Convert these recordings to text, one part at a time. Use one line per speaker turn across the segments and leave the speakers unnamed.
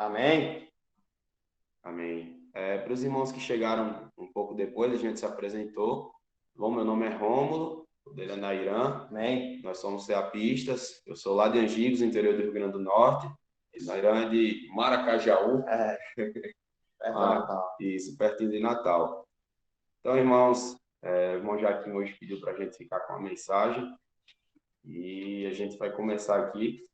Amém?
Amém. Para os irmãos que chegaram um pouco depois, a gente se apresentou. Bom, meu nome é Rômulo, o dele é Nairan.
Amém?
Nós somos ceapistas. Eu sou lá de Angicos, interior do Rio Grande do Norte. E Nairan é de Maracajaú.
Perto do Natal.
Isso, pertinho de Natal. Então, irmãos, o irmão Jaquim hoje pediu para a gente ficar com a mensagem. E a gente vai começar aqui.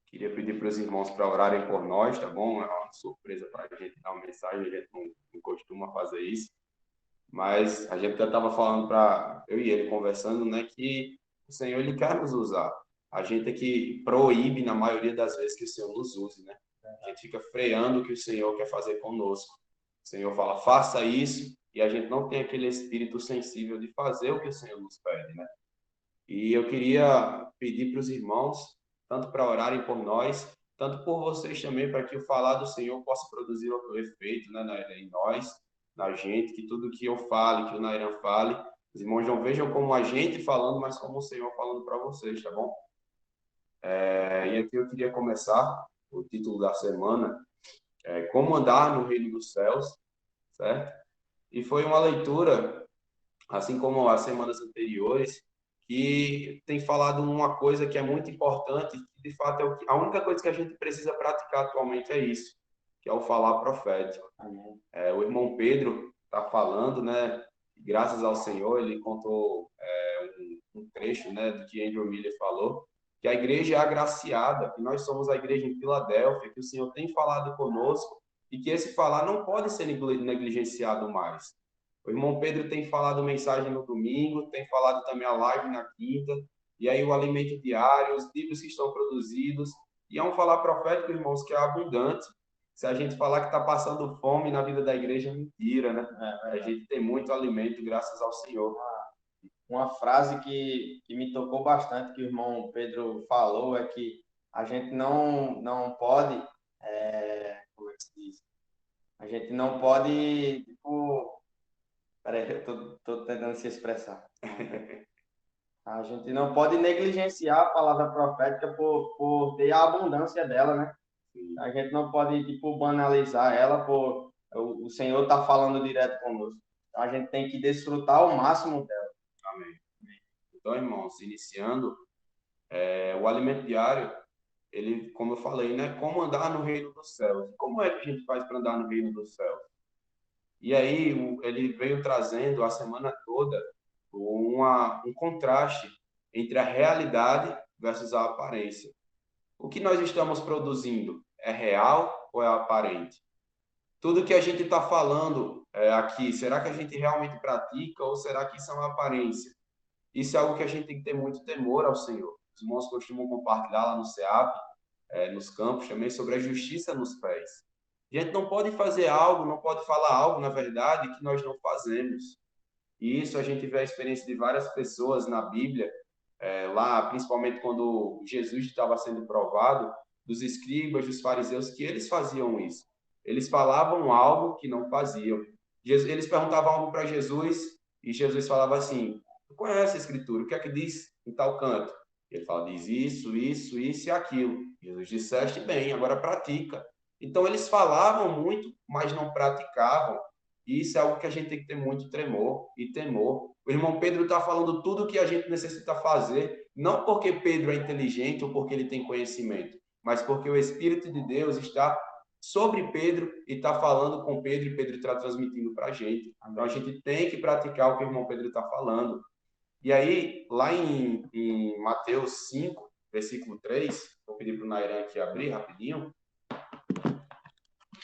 Queria pedir para os irmãos para orarem por nós, tá bom? É uma surpresa para a gente dar uma mensagem, a gente não costuma fazer isso. Mas a gente já estava falando para eu e ele conversando, né, que o Senhor ele quer nos usar. A gente é que proíbe na maioria das vezes que o Senhor nos use, né? A gente fica freando o que o Senhor quer fazer conosco. O Senhor fala, faça isso, e a gente não tem aquele espírito sensível de fazer o que o Senhor nos pede, né? E eu queria pedir para os irmãos, tanto para orarem por nós, tanto por vocês também, para que o falar do Senhor possa produzir o efeito, né, em nós, na gente, que tudo que eu fale, que o Nairan fale, os irmãos não vejam como a gente falando, mas como o Senhor falando para vocês, tá bom? E aqui eu queria começar, o título da semana é Como Andar no Reino dos Céus, certo? E foi uma leitura, assim como as semanas anteriores, que tem falado uma coisa que é muito importante, que de fato a única coisa que a gente precisa praticar atualmente é isso, que é o falar profético. O irmão Pedro está falando, né? Graças ao Senhor, ele contou um trecho, né, do que Andrew Miller falou, que a igreja é agraciada, que nós somos a igreja em Filadélfia, que o Senhor tem falado conosco e que esse falar não pode ser negligenciado mais. O irmão Pedro tem falado mensagem no domingo, tem falado também a live na quinta, e aí o alimento diário, os livros que estão produzidos, e é um falar profético, irmãos, que é abundante. Se a gente falar que está passando fome na vida da igreja, é mentira, né? A gente tem muito alimento, graças ao Senhor.
Uma frase que me tocou bastante, que o irmão Pedro falou, é que a gente não pode, como é que se diz? A gente não pode, tipo, peraí, eu tô tentando se expressar. A gente não pode negligenciar a palavra profética por ter a abundância dela, né? A gente não pode, tipo, banalizar ela por o Senhor tá falando direto conosco. A gente tem que desfrutar ao máximo dela.
Amém. Então, irmãos, iniciando, o alimento diário, ele, como eu falei, né? Como andar no reino dos céus. Como é que a gente faz para andar no reino dos céus? E aí, ele veio trazendo a semana toda um contraste entre a realidade versus a aparência. O que nós estamos produzindo é real ou é aparente? Tudo que a gente está falando aqui, será que a gente realmente pratica ou será que isso é uma aparência? Isso é algo que a gente tem que ter muito temor ao Senhor. Os irmãos costumam compartilhar lá no CEAP, nos campos também, sobre a justiça nos pés. A gente não pode fazer algo, não pode falar algo, na verdade, que nós não fazemos. E isso a gente vê a experiência de várias pessoas na Bíblia, lá, principalmente quando Jesus estava sendo provado, dos escribas, dos fariseus, que eles faziam isso. Eles falavam algo que não faziam. Eles perguntavam algo para Jesus e Jesus falava assim: "Tu conhece a Escritura? O que é que diz em tal canto?" Ele fala: "Diz isso, isso, isso e aquilo." Jesus disseste bem, agora pratica. Então eles falavam muito, mas não praticavam. E isso é algo que a gente tem que ter muito tremor e temor. O irmão Pedro está falando tudo o que a gente necessita fazer, não porque Pedro é inteligente ou porque ele tem conhecimento, mas porque o Espírito de Deus está sobre Pedro e está falando com Pedro e Pedro está transmitindo para a gente. Então a gente tem que praticar o que o irmão Pedro está falando. E aí, lá em Mateus 5, versículo 3, vou pedir para o Nairan aqui abrir rapidinho.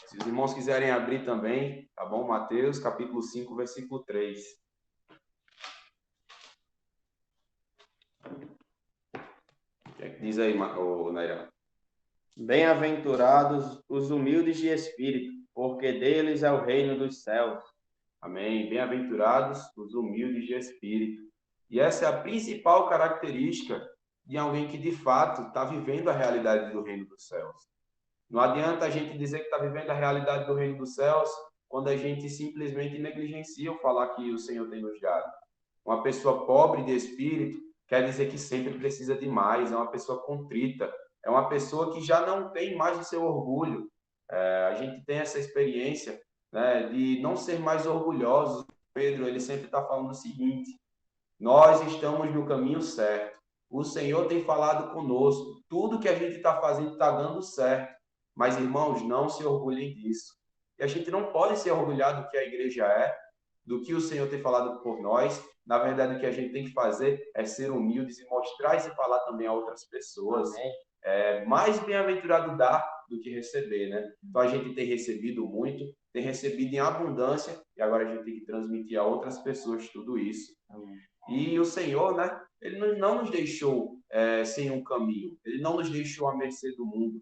Se os irmãos quiserem abrir também, tá bom? Mateus, capítulo 5, versículo 3. O que é que diz aí, Nairan?
Bem-aventurados os humildes de espírito, porque deles é o reino dos céus.
Amém. Bem-aventurados os humildes de espírito. E essa é a principal característica de alguém que, de fato, está vivendo a realidade do reino dos céus. Não adianta a gente dizer que está vivendo a realidade do reino dos céus quando a gente simplesmente negligencia o falar que o Senhor tem nos dado. Uma pessoa pobre de espírito quer dizer que sempre precisa de mais, é uma pessoa contrita, é uma pessoa que já não tem mais o seu orgulho, A gente tem essa experiência, né, de não ser mais orgulhosos. Pedro, ele sempre está falando o seguinte: nós estamos no caminho certo. O Senhor tem falado conosco. Tudo que a gente está fazendo está dando certo. Mas, irmãos, não se orgulhem disso. E a gente não pode se orgulhar do que a igreja é, do que o Senhor tem falado por nós. Na verdade, o que a gente tem que fazer é ser humildes e mostrar e se falar também a outras pessoas.
Amém.
É mais bem-aventurado dar do que receber, né? Então, a gente tem recebido muito, tem recebido em abundância, e agora a gente tem que transmitir a outras pessoas tudo isso.
Amém.
E o Senhor, né? Ele não nos deixou sem um caminho. Ele não nos deixou à mercê do mundo.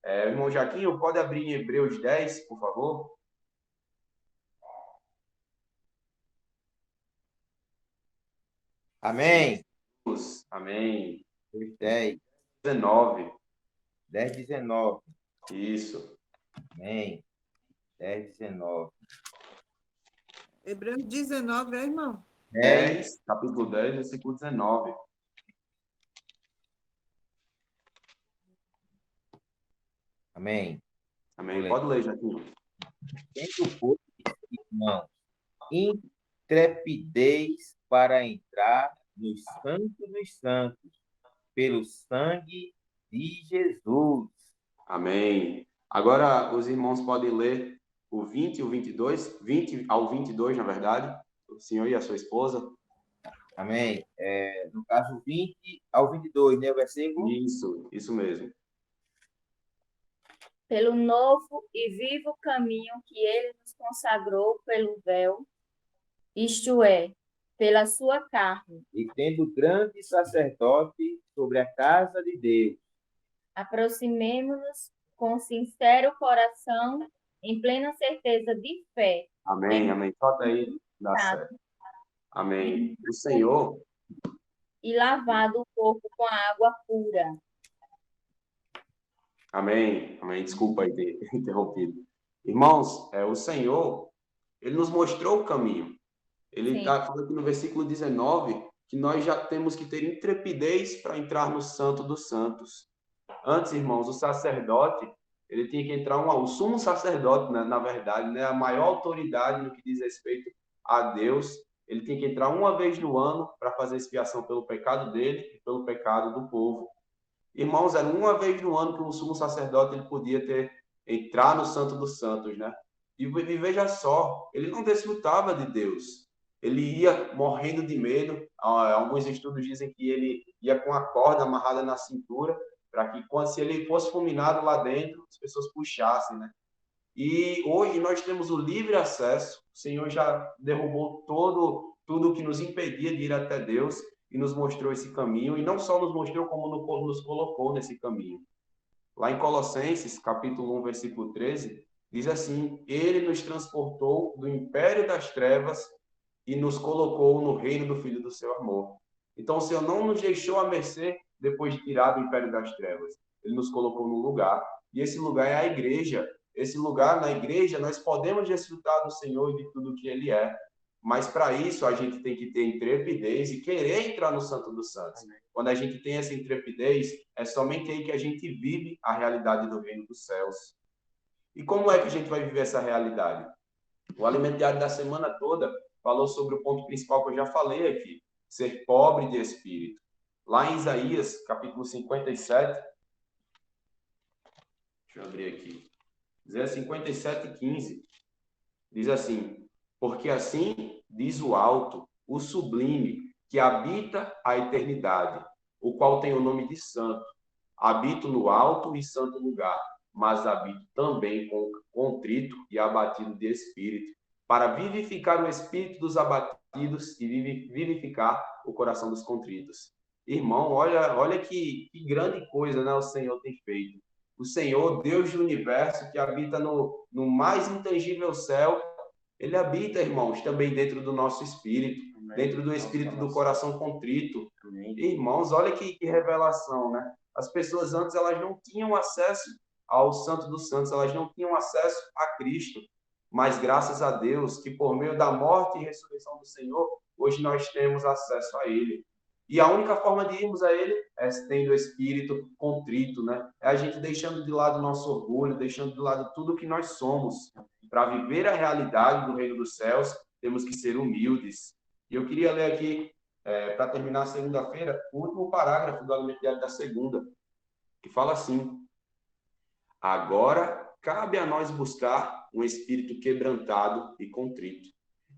Irmão Jaquinho, pode abrir em Hebreus 10, por favor?
Amém.
Amém.
10,
19.
10, 19.
Isso.
Amém. 10, 19.
Hebreus 19, irmão?
10, capítulo 10, versículo 19.
Amém.
Amém. Pode ler, Jaquinho.
Tendo, pois, irmãos, intrepidez para entrar no Santo dos Santos, pelo sangue de Jesus.
Amém. Agora, os irmãos podem ler o 20 e o 22, 20 ao 22, na verdade, o senhor e a sua esposa.
Amém. No caso, 20 ao 22, né, o versículo?
Isso mesmo.
Pelo novo e vivo caminho que ele nos consagrou pelo véu, isto é, pela sua carne.
E tendo grande sacerdote sobre a casa de Deus,
Aproximemo-nos com sincero coração, em plena certeza de fé.
Amém, amém. Solta aí, dá certo. Amém. O Senhor...
E lavado o corpo com a água pura.
Amém, amém. Desculpa aí ter interrompido. Irmãos, o Senhor, ele nos mostrou o caminho. Ele está falando aqui no versículo 19 que nós já temos que ter intrepidez para entrar no Santo dos Santos. Antes, irmãos, o sacerdote, ele tinha que entrar, o sumo sacerdote, né, na verdade, né, a maior autoridade no que diz respeito a Deus, ele tinha que entrar uma vez no ano para fazer expiação pelo pecado dele e pelo pecado do povo. Irmãos, era uma vez no ano que o sumo sacerdote ele podia entrar no Santo dos Santos, né? E veja só, ele não desfrutava de Deus. Ele ia morrendo de medo. Alguns estudos dizem que ele ia com a corda amarrada na cintura, para que, se ele fosse fulminado lá dentro, as pessoas puxassem, né? E hoje nós temos o livre acesso. O Senhor já derrubou tudo que nos impedia de ir até Deus e nos mostrou esse caminho. E não só nos mostrou, como nos colocou nesse caminho. Lá em Colossenses, capítulo 1, versículo 13, diz assim: Ele nos transportou do império das trevas e nos colocou no reino do Filho do seu amor. Então, o Senhor não nos deixou à mercê depois de tirar do império das trevas. Ele nos colocou num lugar. E esse lugar é a igreja. Esse lugar, na igreja, nós podemos desfrutar do Senhor e de tudo que Ele é. Mas, para isso, a gente tem que ter intrepidez e querer entrar no Santo dos Santos. Quando a gente tem essa intrepidez, é somente aí que a gente vive a realidade do reino dos céus. E como é que a gente vai viver essa realidade? O Alimento Diário da semana toda falou sobre o ponto principal que eu já falei aqui: ser pobre de espírito. Lá em Isaías, capítulo 57, deixa eu abrir aqui, Isaías 57, 15, diz assim: porque assim diz o alto, o sublime, que habita a eternidade, o qual tem o nome de santo. Habito no alto e santo lugar, mas habito também com contrito e abatido de espírito, para vivificar o espírito dos abatidos e vivificar o coração dos contritos. Irmão, olha que grande coisa, né, o Senhor tem feito. O Senhor, Deus do universo, que habita no mais intangível céu, ele habita, irmãos, também dentro do nosso espírito, dentro do espírito do coração contrito. Irmãos, olha que revelação, né? As pessoas antes, elas não tinham acesso ao Santo dos Santos, elas não tinham acesso a Cristo. Mas graças a Deus, que por meio da morte e ressurreição do Senhor, hoje nós temos acesso a Ele. E a única forma de irmos a Ele é tendo o espírito contrito, né? É a gente deixando de lado o nosso orgulho, deixando de lado tudo que nós somos. Para viver a realidade do reino dos céus, temos que ser humildes. E eu queria ler aqui, para terminar a segunda-feira, o último parágrafo do Alimento Diário da segunda, que fala assim: agora cabe a nós buscar um espírito quebrantado e contrito,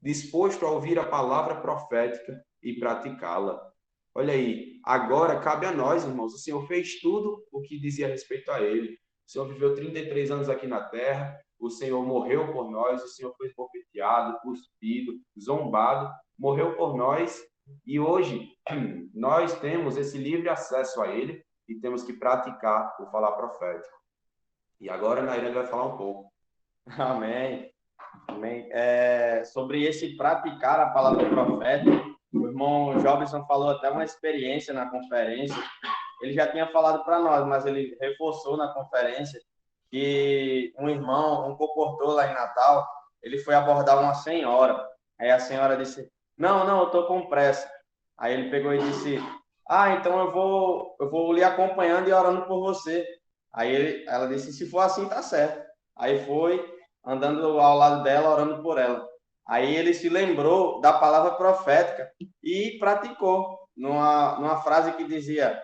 disposto a ouvir a palavra profética e praticá-la. Olha aí, agora cabe a nós, irmãos. O Senhor fez tudo o que dizia respeito a Ele. O Senhor viveu 33 anos aqui na terra, o Senhor morreu por nós, o Senhor foi esbofeteado, cuspido, zombado, morreu por nós, e hoje nós temos esse livre acesso a Ele e temos que praticar o falar profético. E agora a Nairane vai falar um pouco.
Amém. Amém. Sobre esse praticar a palavra profética, o irmão Jobson falou até uma experiência na conferência. Ele já tinha falado para nós, mas ele reforçou na conferência que um irmão, um comportou lá em Natal, ele foi abordar uma senhora. Aí a senhora disse: não, eu estou com pressa. Aí ele pegou e disse: então eu vou lhe acompanhando e orando por você. Ela disse: se for assim, tá certo. Aí foi andando ao lado dela, orando por ela. Aí ele se lembrou da palavra profética e praticou numa frase que dizia: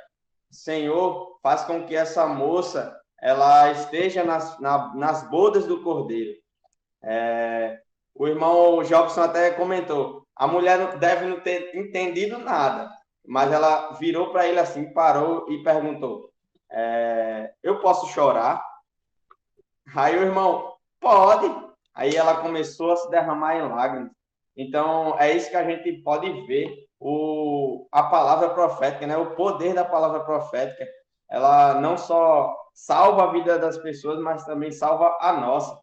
Senhor, faz com que essa moça ela esteja nas bodas do Cordeiro. O irmão Jobson até comentou: a mulher deve não ter entendido nada, mas ela virou para ele assim, parou e perguntou: eu posso chorar? Aí o irmão: pode. Aí ela começou a se derramar em lágrimas. Então, é isso que a gente pode ver, a palavra profética, né? O poder da palavra profética. Ela não só salva a vida das pessoas, mas também salva a nossa.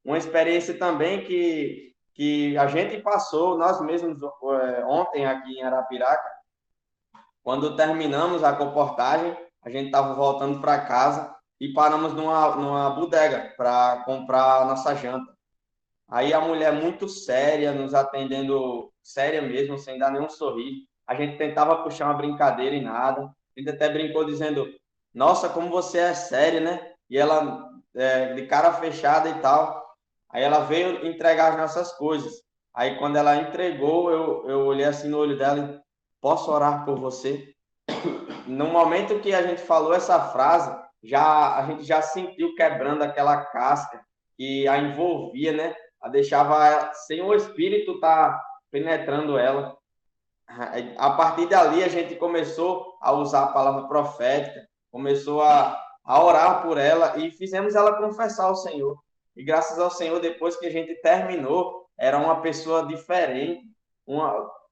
Uma experiência também que a gente passou, nós mesmos, ontem aqui em Arapiraca, quando terminamos a comportagem, a gente estava voltando para casa e paramos numa bodega para comprar a nossa janta. Aí a mulher muito séria, nos atendendo séria mesmo, sem dar nenhum sorriso. A gente tentava puxar uma brincadeira e nada. A gente até brincou dizendo: nossa, como você é séria, né? E ela, de cara fechada e tal. Aí ela veio entregar as nossas coisas. Aí quando ela entregou, eu olhei assim no olho dela e: posso orar por você? No momento que a gente falou essa frase, a gente já sentiu quebrando aquela casca que a envolvia, né? A deixava sem o espírito estar penetrando ela. A partir dali, a gente começou a usar a palavra profética, começou a orar por ela e fizemos ela confessar ao Senhor. E graças ao Senhor, depois que a gente terminou, era uma pessoa diferente,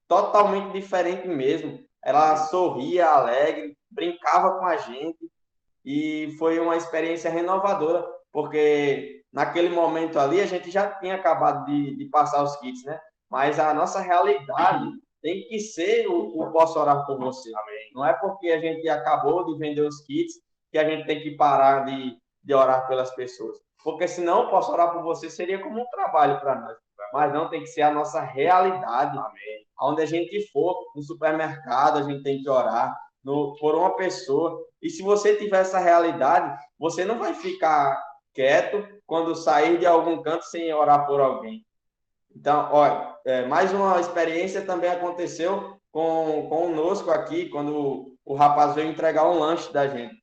totalmente diferente mesmo. Ela sorria, alegre, brincava com a gente e foi uma experiência renovadora, porque naquele momento ali a gente já tinha acabado de passar os kits, né? Mas a nossa realidade tem que ser o posso orar por você. Amém. Não é porque a gente acabou de vender os kits que a gente tem que parar de orar pelas pessoas. Porque senão, posso orar por você seria como um trabalho para nós. Mas não, tem que ser a nossa realidade. Amém. Onde a gente for, no supermercado, a gente tem que orar por uma pessoa. E se você tiver essa realidade, você não vai ficar quieto quando sair de algum canto sem orar por alguém. Então, olha, mais uma experiência também aconteceu conosco aqui, quando o rapaz veio entregar um lanche da gente.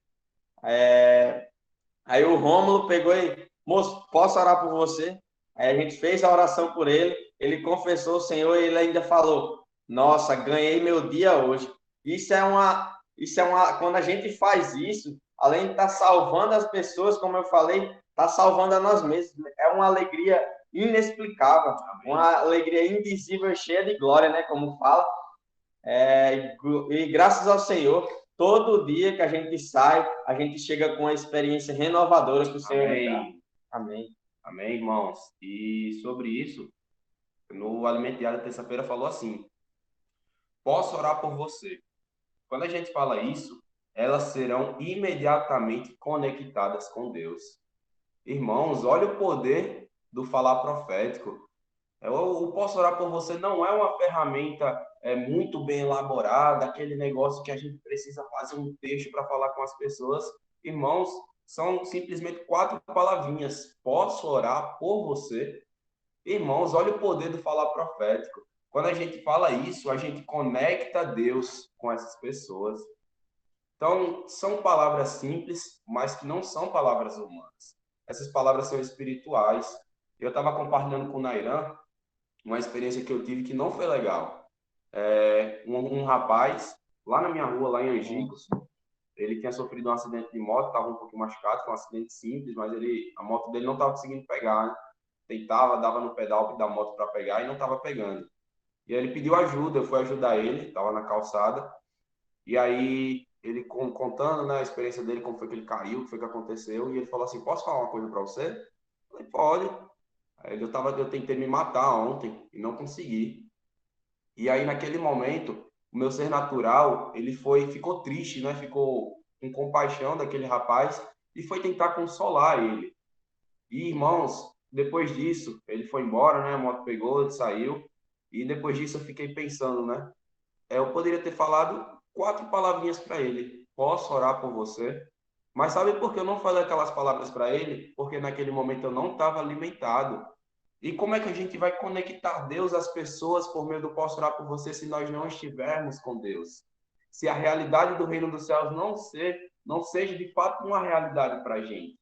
Aí o Rômulo pegou e: moço, posso orar por você? Aí a gente fez a oração por ele, ele confessou o Senhor e ele ainda falou: nossa, ganhei meu dia hoje. Quando a gente faz isso, além de estar salvando as pessoas, como eu falei, está salvando a nós mesmos. É uma alegria inexplicável, uma alegria indizível, cheia de glória, né? Como fala. E graças ao Senhor, todo dia que a gente sai, a gente chega com uma experiência renovadora que o Senhor dá. Amém.
Amém, irmãos. E sobre isso, no Alimento Diário, terça-feira, falou assim: posso orar por você. Quando a gente fala isso, elas serão imediatamente conectadas com Deus. Irmãos, olha o poder do falar profético. O posso orar por você não é uma ferramenta muito bem elaborada, aquele negócio que a gente precisa fazer um texto para falar com as pessoas. Irmãos, são simplesmente 4 palavrinhas. Posso orar por você? Irmãos, olha o poder do falar profético. Quando a gente fala isso, a gente conecta Deus com essas pessoas. Então, são palavras simples, mas que não são palavras humanas. Essas palavras são espirituais. Eu estava compartilhando com o Nairan uma experiência que eu tive que não foi legal. Um rapaz, lá na minha rua, lá em Angicos, ele tinha sofrido um acidente de moto, estava um pouco machucado, foi um acidente simples, mas a moto dele não estava conseguindo pegar, né? Tentava, dava no pedal da moto para pegar e não estava pegando. E aí ele pediu ajuda, eu fui ajudar ele, estava na calçada, e aí ele contando, né, a experiência dele, como foi que ele caiu, o que foi que aconteceu, e ele falou assim, posso falar uma coisa para você? Eu falei, pode. Aí eu tentei me matar ontem e não consegui. E aí, naquele momento, o meu ser natural, ficou triste, né? Ficou com compaixão daquele rapaz e foi tentar consolar ele. E, irmãos, depois disso, ele foi embora, né? A moto pegou, ele saiu. E depois disso eu fiquei pensando, né? Eu poderia ter falado 4 palavrinhas para ele. Posso orar por você? Mas sabe por que eu não falei aquelas palavras para ele? Porque naquele momento eu não estava alimentado. E como é que a gente vai conectar Deus às pessoas por meio do posso orar por você se nós não estivermos com Deus? Se a realidade do reino dos céus não seja de fato uma realidade para a gente.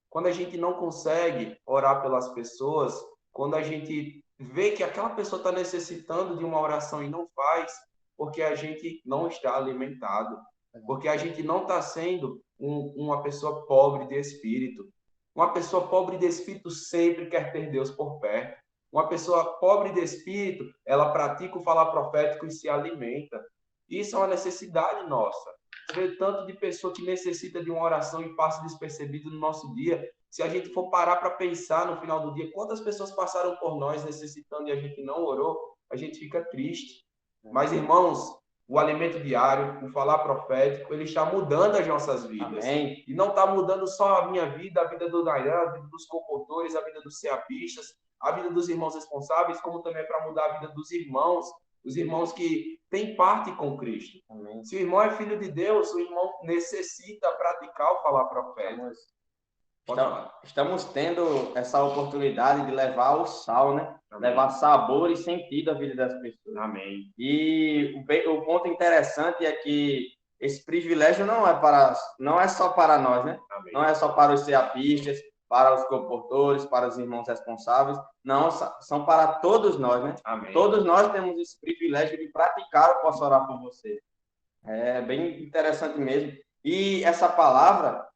Quando a gente não consegue orar pelas pessoas, quando a gente vê que aquela pessoa está necessitando de uma oração e não faz, porque a gente não está alimentado, porque a gente não está sendo uma pessoa pobre de espírito. Uma pessoa pobre de espírito sempre quer ter Deus por perto. Uma pessoa pobre de espírito, ela pratica o falar profético e se alimenta. Isso é uma necessidade nossa. Você vê tanto de pessoa que necessita de uma oração e passa despercebido no nosso dia. Se a gente for parar para pensar no final do dia, quantas pessoas passaram por nós necessitando e a gente não orou, a gente fica triste. Mas, irmãos, o alimento diário, o falar profético, ele está mudando as nossas vidas.
Amém.
E não está mudando só a minha vida, a vida do Nairan, a vida dos compositores, a vida dos ceapistas, a vida dos irmãos responsáveis, como também é para mudar a vida dos irmãos, os irmãos que têm parte com Cristo.
Amém.
Se o irmão é filho de Deus, o irmão necessita praticar o falar profético.
Estamos tendo essa oportunidade de levar o sal, né?
Amém.
Levar sabor e sentido à vida das pessoas.
Amém.
E o ponto interessante é que esse privilégio não é só para nós, né?
Amém.
Não é só para os ceapistas, para os comportores, para os irmãos responsáveis. Não, são para todos nós, né?
Amém.
Todos nós temos esse privilégio de praticar o Posso Orar por Você. É bem interessante mesmo. E essa palavra,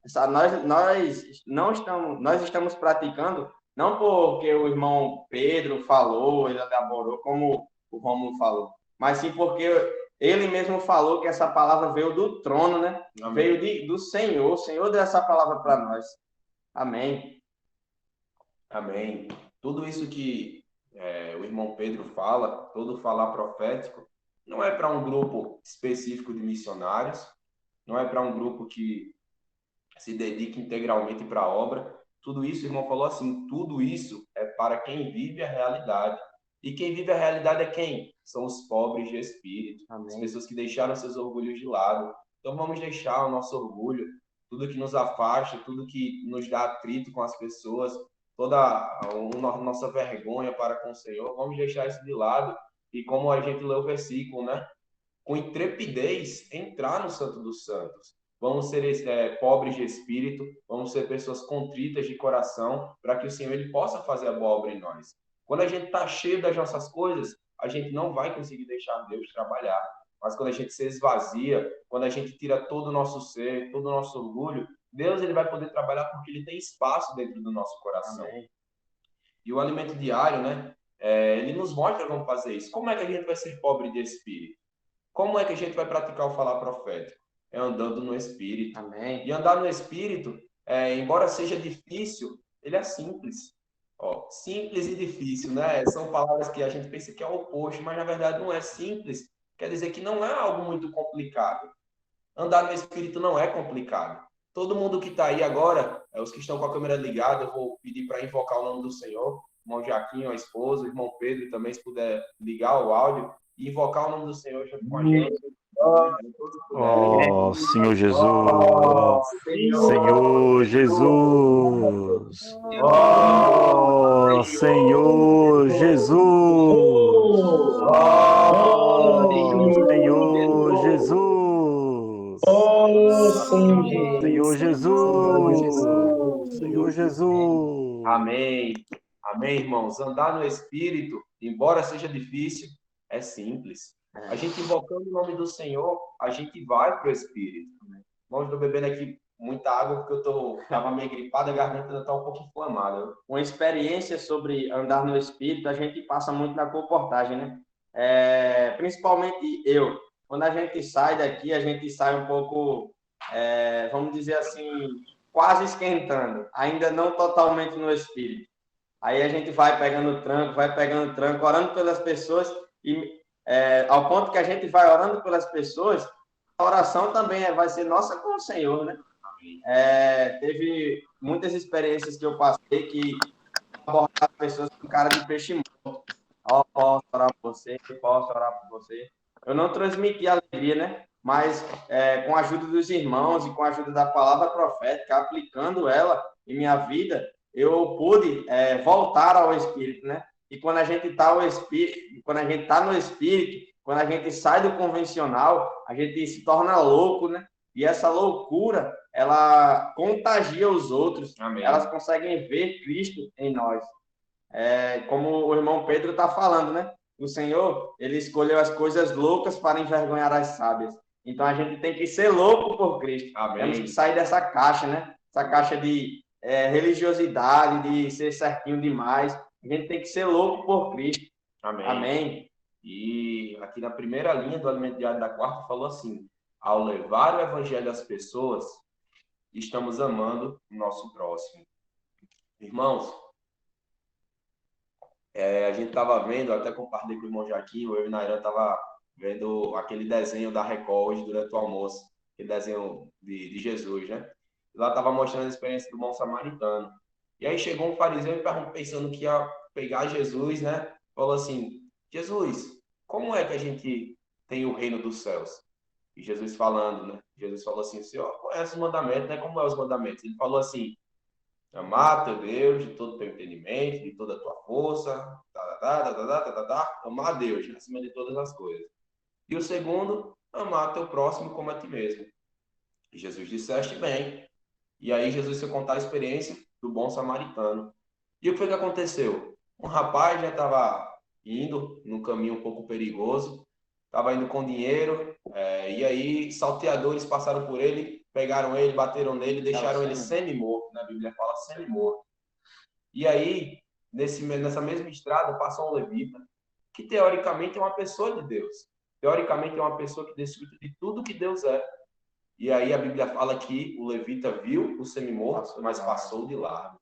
nós estamos praticando, não porque o irmão Pedro falou, ele elaborou, como o Rômulo falou, mas sim porque ele mesmo falou que essa palavra veio do trono, né?
Amém.
Veio do Senhor. O Senhor deu essa palavra para nós. Amém.
Amém. Tudo isso que o irmão Pedro fala, todo falar profético, não é para um grupo específico de missionários, não é para um grupo que se dedica integralmente para a obra. Tudo isso, o irmão falou assim, tudo isso é para quem vive a realidade. E quem vive a realidade é quem? São os pobres de espírito.
Amém.
As pessoas que deixaram seus orgulhos de lado. Então vamos deixar o nosso orgulho, tudo que nos afasta, tudo que nos dá atrito com as pessoas, toda a nossa vergonha para com o Senhor, vamos deixar isso de lado. E como a gente leu o versículo, né? Com intrepidez, entrar no Santo dos Santos. Vamos ser pobres de espírito, vamos ser pessoas contritas de coração, para que o Senhor ele possa fazer a boa obra em nós. Quando a gente está cheio das nossas coisas, a gente não vai conseguir deixar Deus trabalhar. Mas quando a gente se esvazia, quando a gente tira todo o nosso ser, todo o nosso orgulho, Deus ele vai poder trabalhar porque ele tem espaço dentro do nosso coração.
Amém.
E o alimento diário, né? Ele nos mostra como fazer isso. Como é que a gente vai ser pobre de espírito? Como é que a gente vai praticar o falar profético? É andando no Espírito.
Amém.
E andar no Espírito, embora seja difícil, ele é simples. Simples e difícil, né? São palavras que a gente pensa que é o oposto, mas na verdade não é simples. Quer dizer que não é algo muito complicado. Andar no Espírito não é complicado. Todo mundo que está aí agora, os que estão com a câmera ligada, eu vou pedir para invocar o nome do Senhor. O irmão Jaquinho, a esposa, o irmão Pedro também, se puder ligar o áudio. e invocar o nome do Senhor junto com a gente.
Ó Senhor Jesus, Senhor Jesus, ó Senhor Jesus, ó Senhor Jesus, Senhor Jesus, Senhor Jesus.
Amém. Amém, irmãos. Andar no Espírito, embora seja difícil, é simples. A gente invocando o nome do Senhor, a gente vai para o Espírito. Irmãos, estou bebendo aqui muita água porque eu estava meio gripado, a garganta está um pouco inflamada.
Uma experiência sobre andar no Espírito, a gente passa muito na comportagem, né? Principalmente eu. Quando a gente sai daqui, a gente sai um pouco, vamos dizer assim, quase esquentando, ainda não totalmente no Espírito. Aí a gente vai pegando tranco, orando pelas pessoas, e ao ponto que a gente vai orando pelas pessoas, a oração também vai ser nossa com o Senhor, né? Teve muitas experiências que eu passei que abordar as pessoas com cara de peixe morto. Posso orar por você, posso orar por você. Eu não transmiti alegria, né? Mas com a ajuda dos irmãos e com a ajuda da palavra profética, aplicando ela em minha vida, eu pude voltar ao Espírito, né? E quando a gente está no Espírito, quando a gente sai do convencional, a gente se torna louco, né? E essa loucura, ela contagia os outros.
Amém.
Elas conseguem ver Cristo em nós. Como o irmão Pedro está falando, né? O Senhor, ele escolheu as coisas loucas para envergonhar as sábias. Então a gente tem que ser louco por Cristo.
Amém.
Temos que sair dessa caixa, né? Essa caixa de religiosidade, de ser certinho demais. A gente tem que ser louco por Cristo.
Amém.
Amém.
E aqui na primeira linha do Alimento Diário da Quarta falou assim: ao levar o evangelho às pessoas, estamos amando o nosso próximo. Irmãos, a gente estava vendo, até compartilhei com o irmão Jaquinho, eu e o Nairan estava vendo aquele desenho da Record hoje durante o almoço, aquele desenho de Jesus, né? Lá estava mostrando a experiência do bom samaritano. E aí chegou um fariseu e pensando que ia pegar Jesus, né? Falou assim: Jesus, como é que a gente tem o reino dos céus? E Jesus falando, né? Jesus falou assim: o Senhor conhece os mandamentos, né? Como é os mandamentos? Ele falou assim: amar teu Deus de todo o teu entendimento, de toda a tua força, amar a Deus acima de todas as coisas. E o segundo, amar teu próximo como a ti mesmo. E Jesus disseste bem. E aí Jesus foi contar a experiência do bom samaritano. E o que foi que aconteceu? Um rapaz já estava indo num caminho um pouco perigoso, estava indo com dinheiro, e aí salteadores passaram por ele, pegaram ele, bateram nele, deixaram ele semi-morto, né? A Bíblia fala semi-morto. E aí, nessa mesma estrada, passou um levita, que teoricamente é uma pessoa de Deus. Teoricamente é uma pessoa que desfruta de tudo que Deus é. E aí a Bíblia fala que o levita viu o semi-morto, mas passou de largo.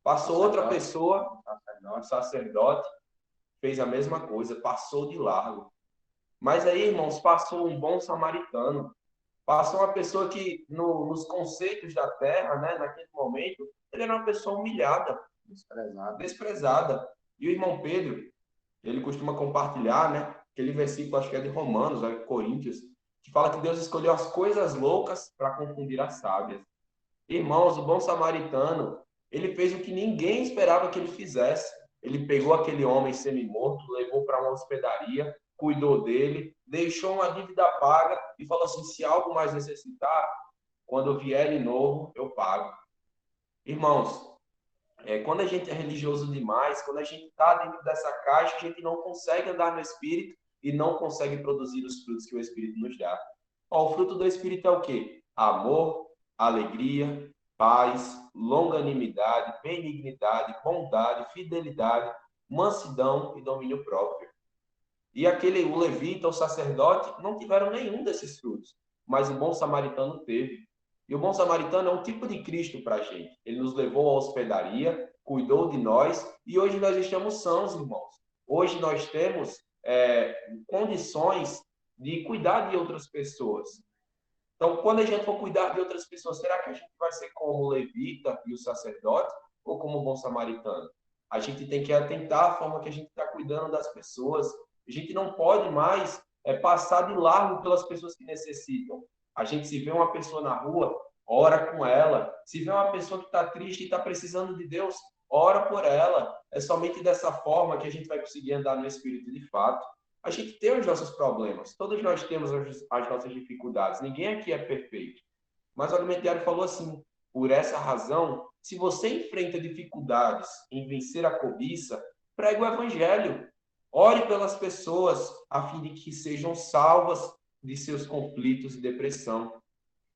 Passou outra pessoa, um sacerdote, fez a mesma coisa, passou de largo. Mas aí, irmãos, passou um bom samaritano. Passou uma pessoa que, nos conceitos da terra, né, naquele momento, ele era uma pessoa humilhada, desprezada. E o irmão Pedro, ele costuma compartilhar, né, aquele versículo, acho que é de Romanos, Coríntios, que fala que Deus escolheu as coisas loucas para confundir as sábias. Irmãos, o bom samaritano, ele fez o que ninguém esperava que ele fizesse. Ele pegou aquele homem semi-morto, levou para uma hospedaria, cuidou dele, deixou uma dívida paga e falou assim: se algo mais necessitar, quando eu vier de novo, eu pago. Irmãos, quando a gente é religioso demais, quando a gente está dentro dessa caixa, a gente não consegue andar no Espírito e não consegue produzir os frutos que o Espírito nos dá. O fruto do Espírito é o quê? Amor, alegria, paz, longanimidade, benignidade, bondade, fidelidade, mansidão e domínio próprio. E o levita, o sacerdote, não tiveram nenhum desses frutos, mas o bom samaritano teve. E o bom samaritano é um tipo de Cristo para a gente. Ele nos levou à hospedaria, cuidou de nós, e hoje nós estamos sãos, irmãos. Hoje nós temos condições de cuidar de outras pessoas. Então, quando a gente for cuidar de outras pessoas, será que a gente vai ser como o levita e o sacerdote ou como o bom samaritano? A gente tem que atentar à forma que a gente está cuidando das pessoas, A gente não pode mais passar de largo pelas pessoas que necessitam. A gente se vê uma pessoa na rua, ora com ela. Se vê uma pessoa que está triste e está precisando de Deus, ora por ela. É somente dessa forma que a gente vai conseguir andar no Espírito de fato. A gente tem os nossos problemas, todos nós temos as nossas dificuldades, ninguém aqui é perfeito. Mas o Alimentiário falou assim, por essa razão, se você enfrenta dificuldades em vencer a cobiça, pregue o Evangelho. Ore pelas pessoas, a fim de que sejam salvas de seus conflitos e depressão.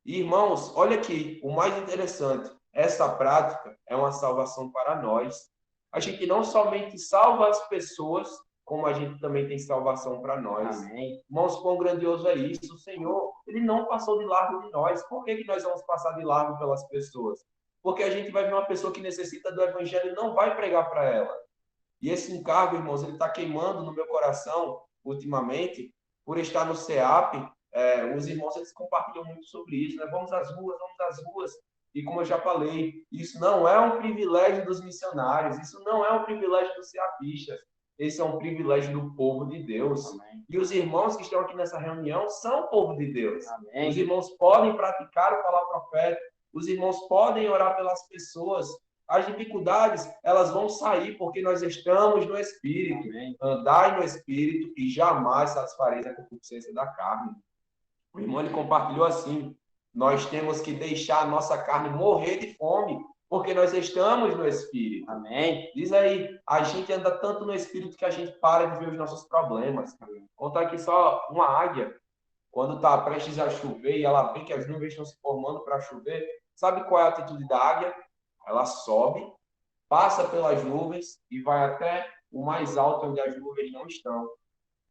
E, irmãos, olha aqui, o mais interessante, essa prática é uma salvação para nós. A gente não somente salva as pessoas, como a gente também tem salvação para nós.
Amém.
Irmãos, quão grandioso é isso. O Senhor, Ele não passou de largo de nós. Por que nós vamos passar de largo pelas pessoas? Porque a gente vai ver uma pessoa que necessita do Evangelho e não vai pregar para ela. E esse encargo, irmãos, ele está queimando no meu coração, ultimamente, por estar no CEAP. Os irmãos, eles compartilham muito sobre isso, né? Vamos às ruas. E como eu já falei, isso não é um privilégio dos missionários, isso não é um privilégio dos ceapistas. Esse é um privilégio do povo de Deus.
Amém.
E os irmãos que estão aqui nessa reunião são o povo de Deus.
Amém.
Os irmãos podem praticar o falar profeta, os irmãos podem orar pelas pessoas. As dificuldades, elas vão sair porque nós estamos no Espírito.
Amém.
Andai no Espírito e jamais satisfareis a concupiscência da carne. O irmão ele compartilhou assim, nós temos que deixar a nossa carne morrer de fome, porque nós estamos no Espírito.
Amém.
Diz aí, a gente anda tanto no Espírito que a gente para de ver os nossos problemas. Vou contar aqui só uma águia, quando está prestes a chover e ela vê que as nuvens estão se formando para chover, sabe qual é a atitude da águia? Ela sobe, passa pelas nuvens e vai até o mais alto onde as nuvens não estão.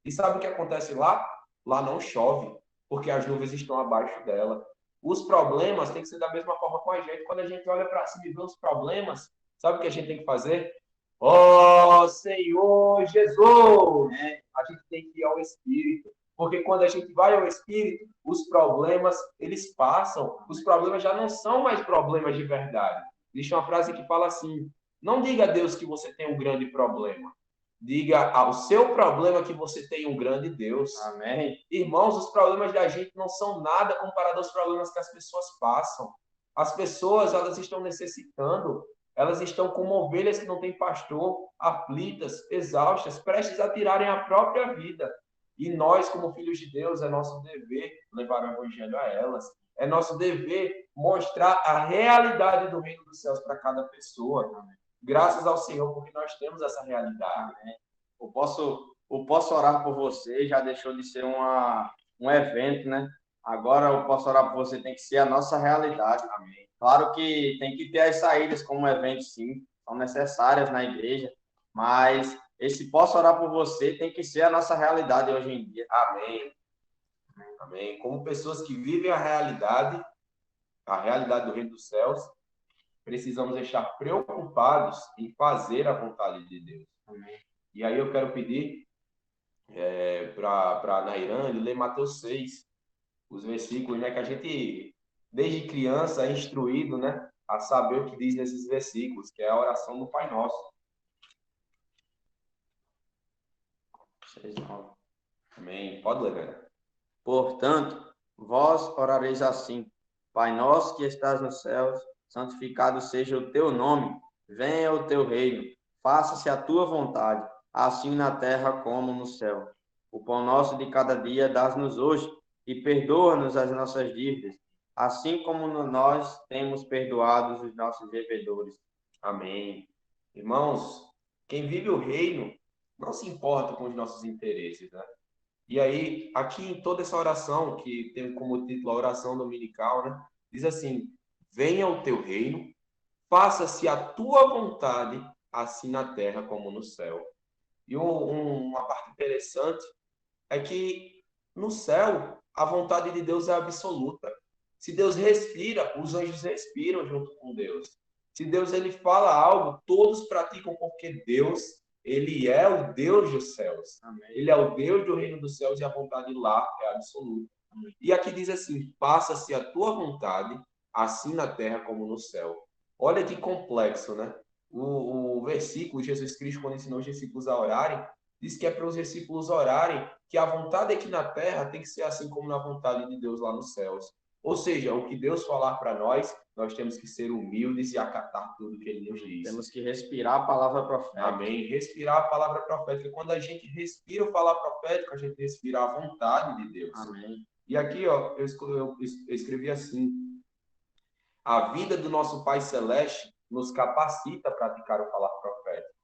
E sabe o que acontece lá? Lá não chove, porque as nuvens estão abaixo dela. Os problemas têm que ser da mesma forma com a gente. Quando a gente olha para cima e vê os problemas, sabe o que a gente tem que fazer? Ó Senhor Jesus! A gente tem que ir ao Espírito. Porque quando a gente vai ao Espírito, os problemas, eles passam. Os problemas já não são mais problemas de verdade. Existe uma frase que fala assim, não diga a Deus que você tem um grande problema. Diga ao seu problema que você tem um grande Deus.
Amém.
Irmãos, os problemas da gente não são nada comparado aos problemas que as pessoas passam. As pessoas, elas estão necessitando. Elas estão como ovelhas que não têm pastor, aflitas, exaustas, prestes a tirarem a própria vida. E nós, como filhos de Deus, é nosso dever levar o evangelho a elas. É nosso dever mostrar a realidade do reino dos céus para cada pessoa. Amém. Graças ao Senhor, porque nós temos essa realidade.
Amém. Eu posso orar por você, já deixou de ser um evento, né? Agora eu posso orar por você, tem que ser a nossa realidade. Amém. Claro que tem que ter as saídas como evento, sim, são necessárias na igreja, mas esse posso orar por você tem que ser a nossa realidade hoje em dia.
Amém. Amém. Como pessoas que vivem a realidade do reino dos céus, precisamos estar preocupados em fazer a vontade de Deus.
Amém.
E aí eu quero pedir para a Nairane ler Mateus 6, os versículos, né, que a gente, desde criança, é instruído, né, a saber o que diz nesses versículos, que é a oração do Pai Nosso.
6:9.
Amém. Pode ler, galera.
Portanto, vós orareis assim: Pai nosso que estás nos céus, santificado seja o teu nome, venha o teu reino, faça-se a tua vontade, assim na terra como no céu. O pão nosso de cada dia dás-nos hoje, e perdoa-nos as nossas dívidas, assim como nós temos perdoado os nossos devedores.
Amém. Irmãos, quem vive o reino não se importa com os nossos interesses, né? E aí, aqui em toda essa oração, que tem como título a oração dominical, né? Diz assim, venha o teu reino, faça-se a tua vontade, assim na terra como no céu. E uma parte interessante é que no céu, a vontade de Deus é absoluta. Se Deus respira, os anjos respiram junto com Deus. Se Deus ele fala algo, todos praticam porque Deus, ele é o Deus dos céus.
Amém.
Ele é o Deus do reino dos céus e a vontade lá é absoluta. Amém. E aqui diz assim, faça-se a tua vontade, assim na terra como no céu. Olha que complexo, né? O versículo, Jesus Cristo, quando ensinou os discípulos a orarem, diz que é para os discípulos orarem, que a vontade aqui na terra tem que ser assim como na vontade de Deus lá nos céus. Ou seja, o que Deus falar para nós temos que ser humildes e acatar tudo que Ele nos diz.
Temos que respirar a palavra profética.
Amém. Respirar a palavra profética. Quando a gente respira a palavra profética, a gente respira a vontade de Deus.
Amém.
E aqui, ó, eu escrevi assim: a vida do nosso Pai Celeste nos capacita a praticar o falar profético.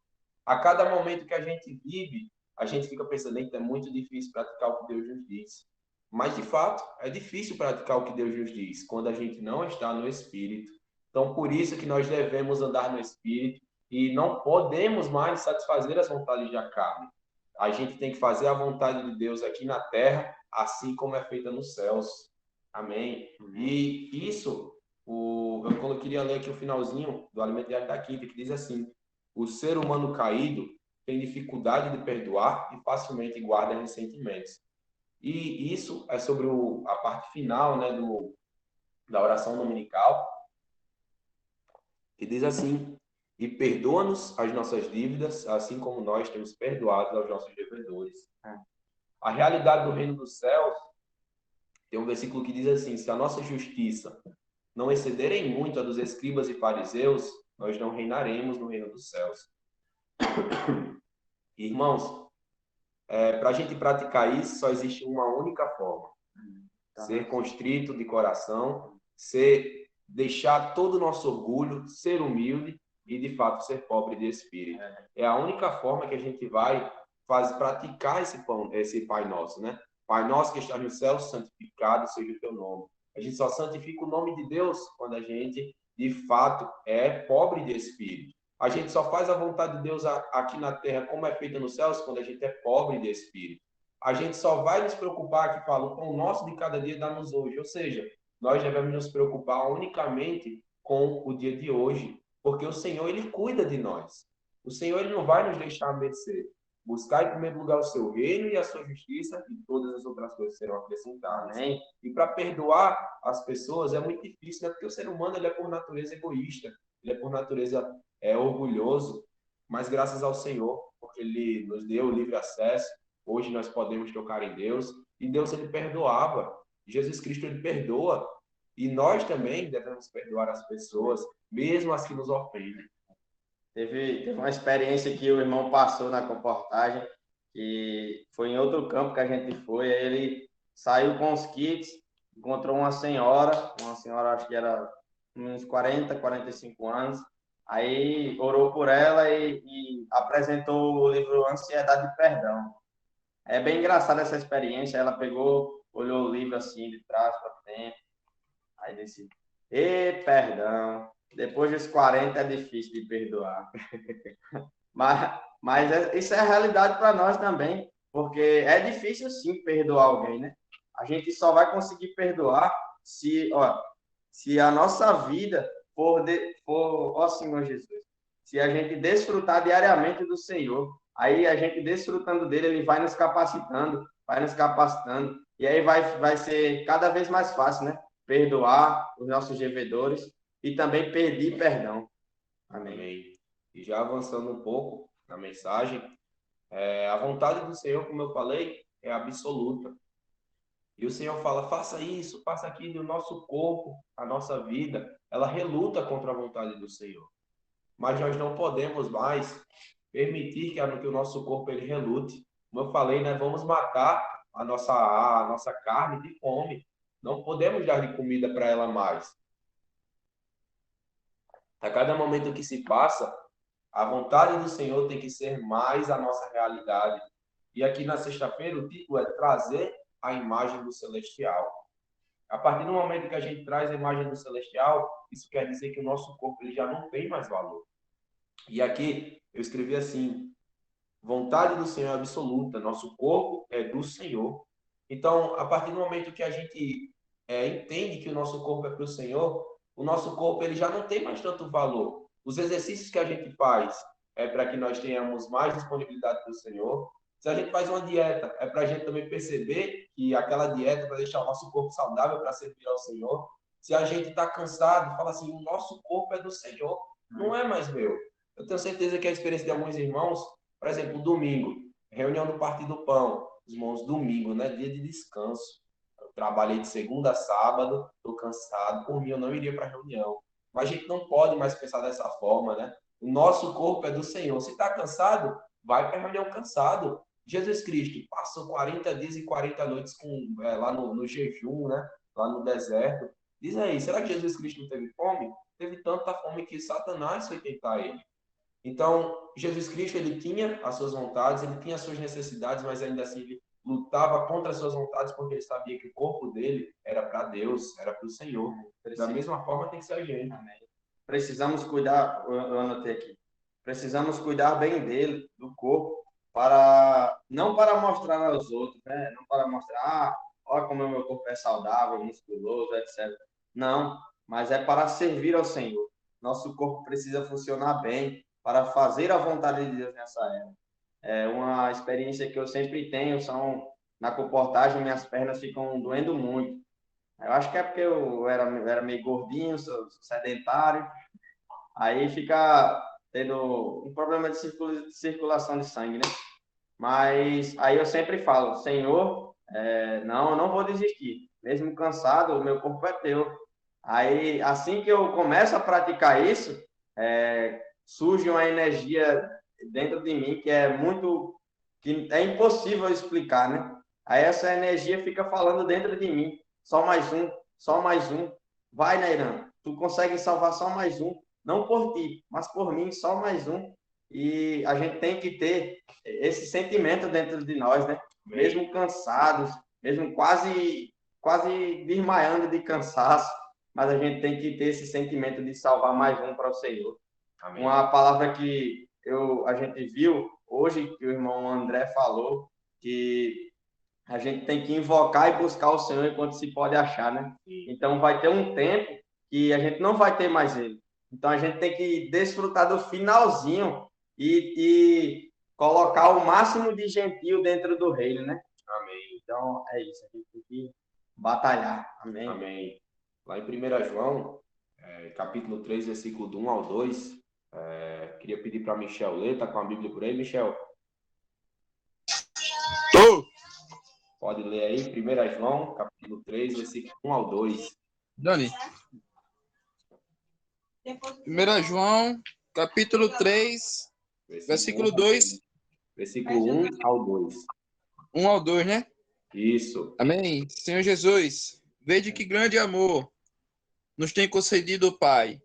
A cada momento que a gente vive, a gente fica pensando, é muito difícil praticar o que Deus nos diz. Mas, de fato, é difícil praticar o que Deus nos diz quando a gente não está no Espírito. Então, por isso que nós devemos andar no Espírito e não podemos mais satisfazer as vontades da carne. A gente tem que fazer a vontade de Deus aqui na terra, assim como é feita nos céus. Amém? E isso, eu queria ler aqui o finalzinho do Alimento Diário da Quinta, que diz assim: o ser humano caído tem dificuldade de perdoar e facilmente guarda ressentimentos. E isso é sobre a parte final, né, da oração dominical, que diz assim: e perdoa-nos as nossas dívidas, assim como nós temos perdoado aos nossos devedores. A realidade do reino dos céus, tem um versículo que diz assim: se a nossa justiça não exceder em muito a dos escribas e fariseus, nós não reinaremos no reino dos céus. Irmãos, para a gente praticar isso, só existe uma única forma: ser constrito de coração, deixar todo o nosso orgulho, ser humilde e, de fato, ser pobre de espírito. É a única forma que a gente vai praticar esse Pai Nosso, né? Pai Nosso que está no céu, santificado seja o teu nome. A gente só santifica o nome de Deus quando a gente, de fato, é pobre de espírito. A gente só faz a vontade de Deus aqui na terra, como é feita nos céus, quando a gente é pobre de espírito. A gente só vai nos preocupar, que fala, o pão nosso de cada dia dá-nos hoje. Ou seja, nós devemos nos preocupar unicamente com o dia de hoje, porque o Senhor, Ele cuida de nós. O Senhor, Ele não vai nos deixar a mercê. Buscar em primeiro lugar o seu reino e a sua justiça, e todas as outras coisas serão acrescentadas. Amém? E para perdoar as pessoas é muito difícil, né? Porque o ser humano, ele é por natureza egoísta, ele é por natureza orgulhoso, mas graças ao Senhor, porque Ele nos deu o livre acesso, hoje nós podemos tocar em Deus, e Deus, Ele perdoava. Jesus Cristo, Ele perdoa, e nós também devemos perdoar as pessoas, mesmo as que nos ofendem.
Teve uma experiência que o irmão passou na comportagem, que foi em outro campo que a gente foi, aí ele saiu com os kits, encontrou uma senhora acho que era uns 40, 45 anos, aí orou por ela e apresentou o livro Ansiedade e Perdão. É bem engraçada essa experiência, ela pegou, olhou o livro assim, de trás para frente, aí disse, perdão. Depois dos 40 é difícil de perdoar. mas isso é a realidade para nós também, porque é difícil sim perdoar alguém, né? A gente só vai conseguir perdoar se a nossa vida for ó Senhor Jesus, se a gente desfrutar diariamente do Senhor, aí a gente desfrutando dele, ele vai nos capacitando, e aí vai ser cada vez mais fácil, né? Perdoar os nossos devedores e também pedir perdão.
Amém. E já avançando um pouco na mensagem, a vontade do Senhor, como eu falei, é absoluta. E o Senhor fala, faça isso, faça aquilo, e o nosso corpo, a nossa vida, ela reluta contra a vontade do Senhor. Mas nós não podemos mais permitir que o nosso corpo ele relute. Como eu falei, né, vamos matar a nossa carne de fome. Não podemos dar de comida para ela mais. A cada momento que se passa, a vontade do Senhor tem que ser mais a nossa realidade. E aqui na sexta-feira o título é trazer a imagem do celestial. A partir do momento que a gente traz a imagem do celestial, isso quer dizer que o nosso corpo ele já não tem mais valor. E aqui eu escrevi assim, vontade do Senhor é absoluta, nosso corpo é do Senhor. Então, a partir do momento que a gente entende que o nosso corpo é para o Senhor, o nosso corpo ele já não tem mais tanto valor. Os exercícios que a gente faz é para que nós tenhamos mais disponibilidade do Senhor. Se a gente faz uma dieta, é para a gente também perceber que aquela dieta vai deixar o nosso corpo saudável para servir ao Senhor. Se a gente está cansado, fala assim, o nosso corpo é do Senhor, não é mais meu. Eu tenho certeza que a experiência de alguns irmãos, por exemplo, domingo, Reunião do Partir do Pão, irmãos, domingo, né? Dia de descanso. Eu trabalhei de segunda a sábado, estou cansado. Por mim, eu não iria para a reunião. Mas a gente não pode mais pensar dessa forma, né? O nosso corpo é do Senhor. Se está cansado, vai para a reunião cansado. Jesus Cristo passou 40 dias e 40 noites lá no jejum, né? Lá no deserto. Diz aí, será que Jesus Cristo não teve fome? Teve tanta fome que Satanás foi tentar ele. Então, Jesus Cristo, ele tinha as suas vontades, ele tinha as suas necessidades, mas ainda assim ele lutava contra as suas vontades porque ele sabia que o corpo dele era para Deus, era para o Senhor. Da mesma forma tem que ser a gente.
Amém. Precisamos cuidar, eu anotei aqui, precisamos cuidar bem dele, do corpo, não para mostrar aos outros, né? Não para mostrar, olha como o meu corpo é saudável, musculoso, etc. Não, mas é para servir ao Senhor. Nosso corpo precisa funcionar bem para fazer a vontade de Deus nessa era. É uma experiência que eu sempre tenho, na comportagem, minhas pernas ficam doendo muito. Eu acho que é porque eu era meio gordinho, sou sedentário, aí fica tendo um problema de circulação de sangue, né? Mas aí eu sempre falo, Senhor, não, eu não vou desistir. Mesmo cansado, o meu corpo é teu. Aí, assim que eu começo a praticar isso, surge uma energia dentro de mim que é impossível explicar, né? Aí essa energia fica falando dentro de mim, só mais um. Vai, Nairan, tu consegue salvar só mais um, não por ti, mas por mim, só mais um. E a gente tem que ter esse sentimento dentro de nós, né? Mesmo cansados, mesmo quase desmaiando de cansaço, mas a gente tem que ter esse sentimento de salvar mais um para o Senhor. Amém. Uma palavra que a gente viu hoje, que o irmão André falou, que a gente tem que invocar e buscar o Senhor enquanto se pode achar, né? Então vai ter um tempo que a gente não vai ter mais ele. Então a gente tem que desfrutar do finalzinho e colocar o máximo de gentil dentro do reino, né?
Amém.
Então é isso, a gente tem que batalhar. Amém.
Amém. Lá em 1 João, capítulo 3, versículo do 1 ao 2, queria pedir para Michel ler, tá com a Bíblia por aí, Michel?
Tô.
Pode ler aí, 1 João, capítulo 3, versículo 1 ao 2.
Dani. 1 João, capítulo 3, versículo 2.
Versículo 1 ao 2.
1 ao 2, né?
Isso.
Amém. Senhor Jesus, vede que grande amor nos tem concedido o Pai,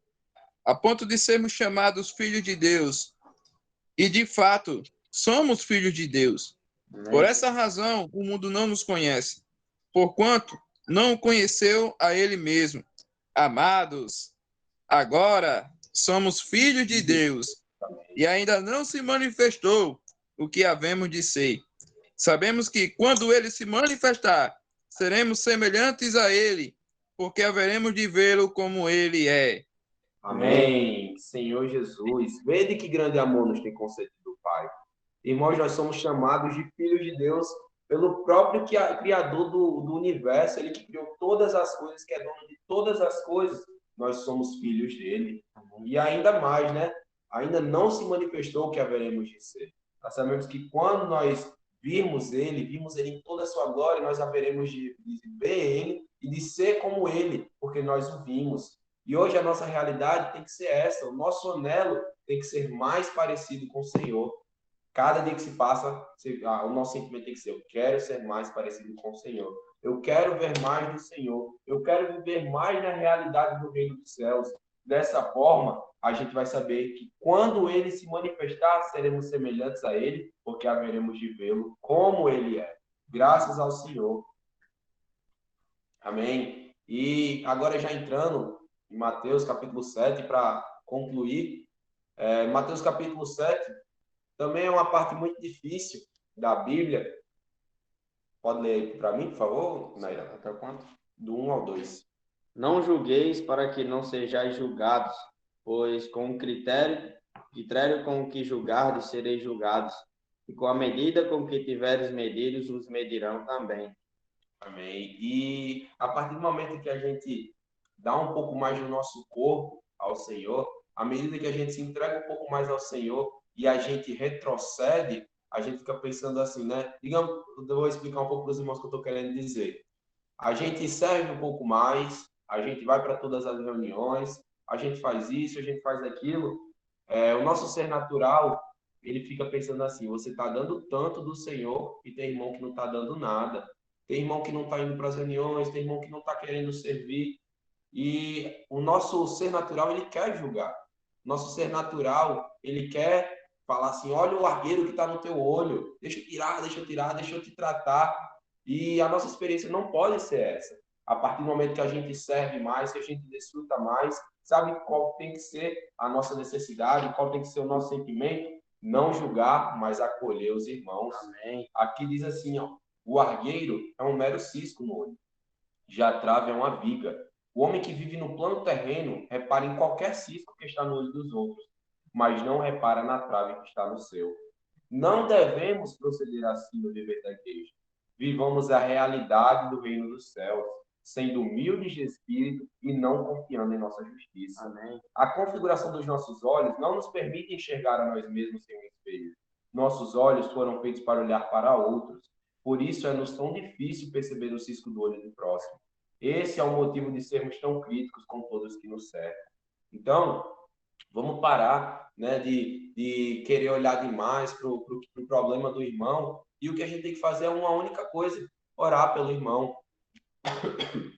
a ponto de sermos chamados filhos de Deus. E, de fato, somos filhos de Deus.
Amém.
Por essa razão, o mundo não nos conhece, porquanto não o conheceu a ele mesmo. Amados, agora somos filhos de Deus, e ainda não se manifestou o que havemos de ser. Sabemos que, quando ele se manifestar, seremos semelhantes a ele, porque haveremos de vê-lo como ele é.
Amém. Senhor Jesus, vede que grande amor nos tem concedido o Pai. Irmãos, nós somos chamados de filhos de Deus pelo próprio Criador do universo, ele que criou todas as coisas, que é dono de todas as coisas. Nós somos filhos dele. E ainda mais, né? Ainda não se manifestou o que haveremos de ser. Nós sabemos que quando nós vimos ele em toda a sua glória, nós haveremos de ver ele e de ser como ele, porque nós o vimos. E hoje a nossa realidade tem que ser essa. O nosso anelo tem que ser mais parecido com o Senhor. Cada dia que se passa, o nosso sentimento tem que ser: eu quero ser mais parecido com o Senhor. Eu quero ver mais do Senhor. Eu quero viver mais na realidade do reino dos céus. Dessa forma, a gente vai saber que quando ele se manifestar, seremos semelhantes a ele, porque haveremos de vê-lo como ele é. Graças ao Senhor. Amém. E agora já entrando em Mateus capítulo 7, para concluir. Mateus capítulo 7 também é uma parte muito difícil da Bíblia. Pode ler aí para mim, por favor, Naira?
Até quanto?
Do 1 ao 2.
Não julgueis para que não sejais julgados, pois com o critério com o que julgardes, sereis julgados, e com a medida com que tiveres medidos, os medirão também.
Amém. E a partir do momento que a gente dá um pouco mais do nosso corpo ao Senhor, à medida que a gente se entrega um pouco mais ao Senhor e a gente retrocede, a gente fica pensando assim, né? Digamos, eu vou explicar um pouco para os irmãos o que eu estou querendo dizer. A gente serve um pouco mais, a gente vai para todas as reuniões, a gente faz isso, a gente faz aquilo. O nosso ser natural, ele fica pensando assim, você está dando tanto do Senhor e tem irmão que não está dando nada. Tem irmão que não está indo para as reuniões, tem irmão que não está querendo servir. E o nosso ser natural, ele quer julgar. Nosso ser natural, ele quer falar assim, olha o argueiro que está no teu olho, deixa eu tirar, deixa eu te tratar. E a nossa experiência não pode ser essa. A partir do momento que a gente serve mais, que a gente desfruta mais, sabe qual tem que ser a nossa necessidade, qual tem que ser o nosso sentimento? Não julgar, mas acolher os irmãos.
Amém.
Aqui diz assim, ó, o argueiro é um mero cisco no olho, já a trave é uma viga. O homem que vive no plano terreno repara em qualquer cisco que está no olho dos outros, mas não repara na trave que está no seu. Não devemos proceder assim no viver da igreja. Vivamos a realidade do reino dos céus, sendo humildes de espírito e não confiando em nossa justiça.
Amém.
A configuração dos nossos olhos não nos permite enxergar a nós mesmos sem um espelho. Nossos olhos foram feitos para olhar para outros. Por isso é-nos tão difícil perceber o cisco do olho do próximo. Esse é o motivo de sermos tão críticos com todos que nos cercam. Então, vamos parar, né, de querer olhar demais para o problema do irmão. E o que a gente tem que fazer é uma única coisa: orar pelo irmão.